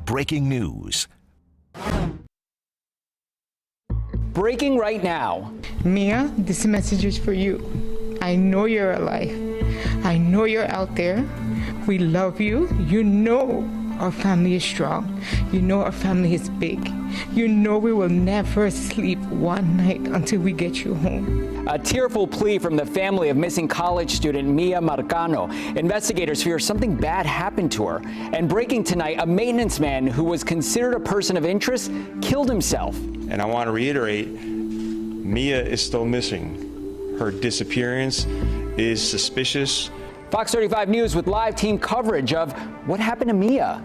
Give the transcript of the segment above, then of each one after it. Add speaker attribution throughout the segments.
Speaker 1: breaking news.
Speaker 2: Breaking right now.
Speaker 3: Miya, this message is for you. I know you're alive. I know you're out there. We love you. You know our family is strong. You know our family is big. You know we will never sleep one night until we get you home.
Speaker 2: A tearful plea from the family of missing college student Miya Marcano. Investigators fear something bad happened to her. And breaking tonight, a maintenance man who was considered a person of interest killed himself.
Speaker 4: And I want to reiterate, Miya is still missing. Her disappearance is suspicious.
Speaker 2: Fox 35 News with live team coverage of what happened to Miya.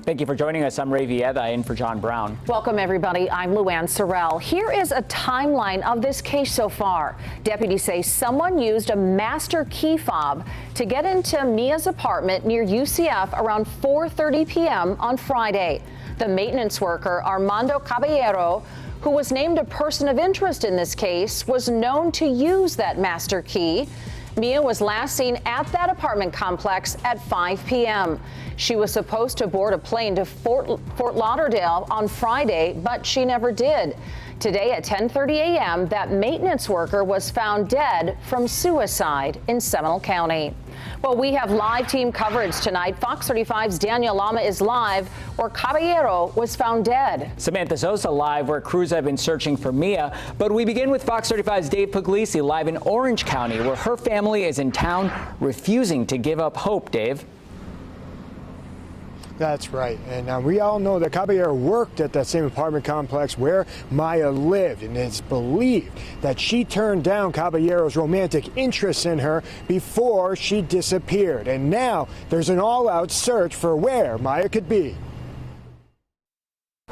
Speaker 2: Thank you for joining us. I'm Ray Vieda in for John Brown.
Speaker 5: Welcome, everybody. I'm Luann Sorrell. Here is a timeline of this case so far. Deputies say someone used a master key fob to get into Miya's apartment near UCF around 4:30 p.m. on Friday. The maintenance worker, Armando Caballero, who was named a person of interest in this case, was known to use that master key. Miya was last seen at that apartment complex at 5 p.m. She was supposed to board a plane to Fort Lauderdale on Friday, but she never did. Today at 10:30 a.m., that maintenance worker was found dead from suicide in Seminole County. Well, we have live team coverage tonight. Fox 35's Daniel Lama is live where Caballero was found dead.
Speaker 2: Samantha Sosa live where crews have been searching for Miya. But we begin with Fox 35's Dave Puglisi live in Orange County where her family is in town refusing to give up hope. Dave.
Speaker 6: That's right. And we all know that Caballero worked at that same apartment complex where Miya lived. And it's believed that she turned down Caballero's romantic interest in her before she disappeared. And now there's an all-out search for where Miya could be.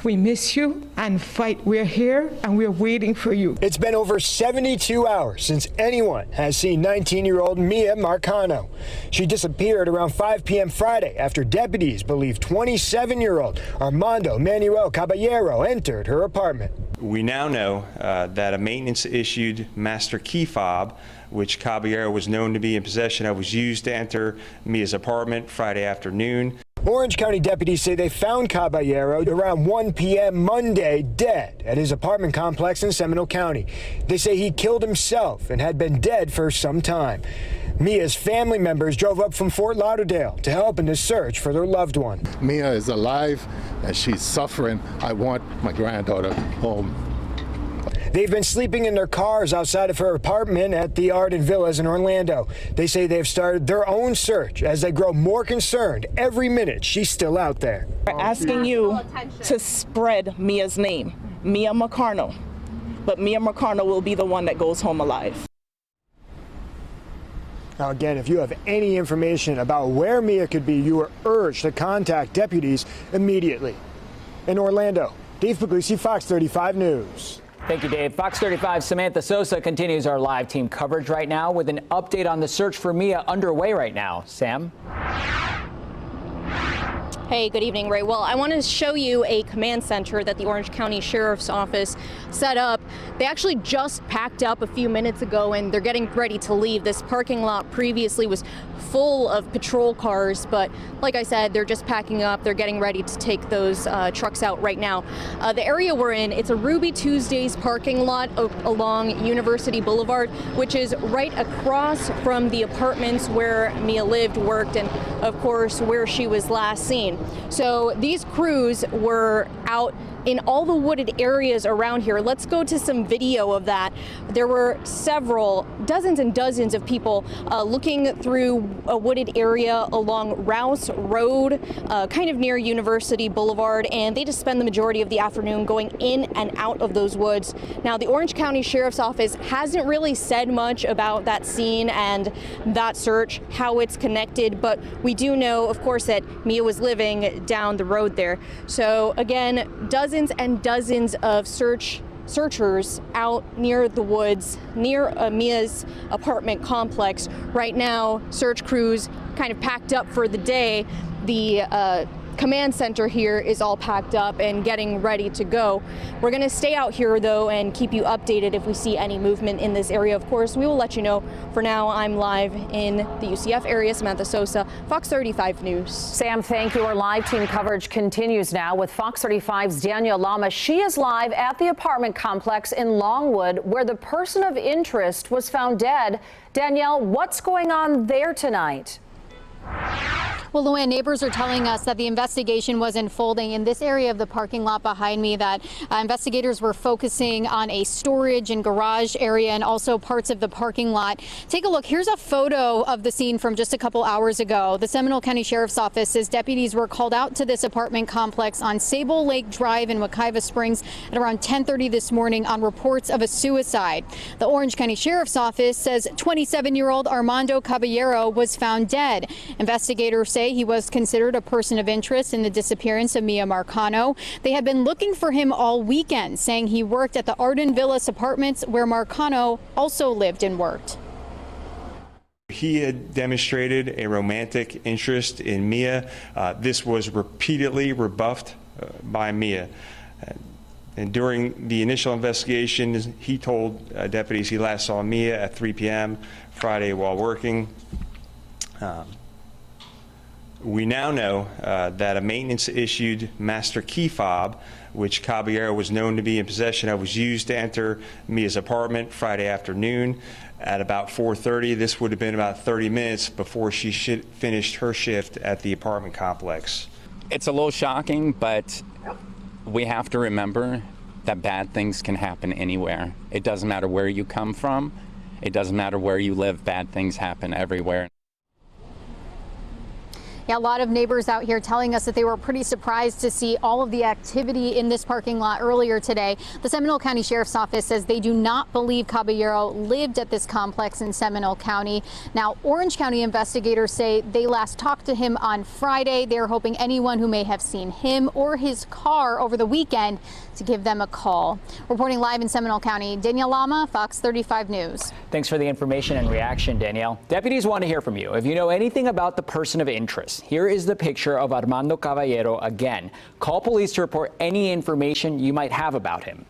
Speaker 3: We miss you and fight. We're here and we're waiting for you.
Speaker 6: It's been over 72 hours since anyone has seen 19-year-old Miya Marcano. She disappeared around 5 p.m. Friday after deputies believe 27-year-old Armando Manuel Caballero entered her apartment.
Speaker 4: We now know that a maintenance-issued master key fob, which Caballero was known to be in possession of, was used to enter Miya's apartment Friday afternoon.
Speaker 6: Orange County deputies say they found Caballero around 1 p.m. Monday dead at his apartment complex in Seminole County. They say he killed himself and had been dead for some time. Miya's family members drove up from Fort Lauderdale to help in the search for their loved one.
Speaker 7: Miya is alive and she's suffering. I want my granddaughter home.
Speaker 6: They've been sleeping in their cars outside of her apartment at the Arden Villas in Orlando. They say they've started their own search as they grow more concerned every minute she's still out there.
Speaker 8: We're asking you to spread Miya's name, Miya Marcano. But Miya Marcano will be the one that goes home alive.
Speaker 6: Now again, if you have any information about where Miya could be, you are urged to contact deputies immediately. In Orlando, Dave Puglisi, Fox 35 News.
Speaker 2: Thank you, Dave. Fox 35's Samantha Sosa continues our live team coverage right now with an update on the search for Miya underway right now. Sam?
Speaker 9: Hey, good evening, Ray. Well, I want to show you a command center that the Orange County Sheriff's Office set up. They actually just packed up a few minutes ago and they're getting ready to leave. This parking lot previously was full of patrol cars, but like I said, they're just packing up. They're getting ready to take those trucks out right now. The area we're in, it's a Ruby Tuesdays parking lot along University Boulevard, which is right across from the apartments where Miya lived, worked, and of course where she was last seen. So these crews were out in all the wooded areas around here. Let's go to some video of that. There were dozens and dozens of people looking through a wooded area along Rouse Road, kind of near University Boulevard, and they just spend the majority of the afternoon going in and out of those woods. Now, the Orange County Sheriff's Office hasn't really said much about that scene and that search, how it's connected, but we do know, of course, that Miya was living down the road there. So again, dozens and dozens of searchers out near the woods, near Miya's apartment complex. Right now, search crews kind of packed up for the day. The command center here is all packed up and getting ready to go. We're going to stay out here, though, and keep you updated if we see any movement in this area. Of course, we will let you know. For now, I'm live in the UCF area. Samantha Sosa, Fox 35 News.
Speaker 5: Sam, thank you. Our live team coverage continues now with Fox 35's Danielle Lama. She is live at the apartment complex in Longwood, where the person of interest was found dead. Danielle, what's going on there tonight?
Speaker 1: Well, Luann, neighbors are telling us that the investigation was unfolding in this area of the parking lot behind me, that investigators were focusing on a storage and garage area and also parts of the parking lot. Take a look. Here's a photo of the scene from just a couple hours ago. The Seminole County Sheriff's Office says deputies were called out to this apartment complex on Sable Lake Drive in Wekiva Springs at around 10:30 this morning on reports of a suicide. The Orange County Sheriff's Office says 27-year-old Armando Caballero was found dead. Investigators say he was considered a person of interest in the disappearance of Miya Marcano. They had been looking for him all weekend, saying he worked at the Arden Villas apartments where Marcano also lived and worked.
Speaker 4: He had demonstrated a romantic interest in Miya. This was repeatedly rebuffed by Miya. And during the initial investigation, he told deputies he last saw Miya at 3 p.m. Friday while working. We now know that a maintenance-issued master key fob, which Caballero was known to be in possession of, was used to enter Miya's apartment Friday afternoon at about 4:30. This would have been about 30 minutes before she finished her shift at the apartment complex.
Speaker 10: It's a little shocking, but we have to remember that bad things can happen anywhere. It doesn't matter where you come from. It doesn't matter where you live. Bad things happen everywhere.
Speaker 1: Yeah, a lot of neighbors out here telling us that they were pretty surprised to see all of the activity in this parking lot earlier today. The Seminole County Sheriff's Office says they do not believe Caballero lived at this complex in Seminole County. Now, Orange County investigators say they last talked to him on Friday. They're hoping anyone who may have seen him or his car over the weekend to give them a call. Reporting live in Seminole County, Danielle Lama, Fox 35 News.
Speaker 2: Thanks for the information and reaction, Danielle. Deputies want to hear from you. If you know anything about the person of interest, here is the picture of Armando Caballero again. Call police to report any information you might have about him.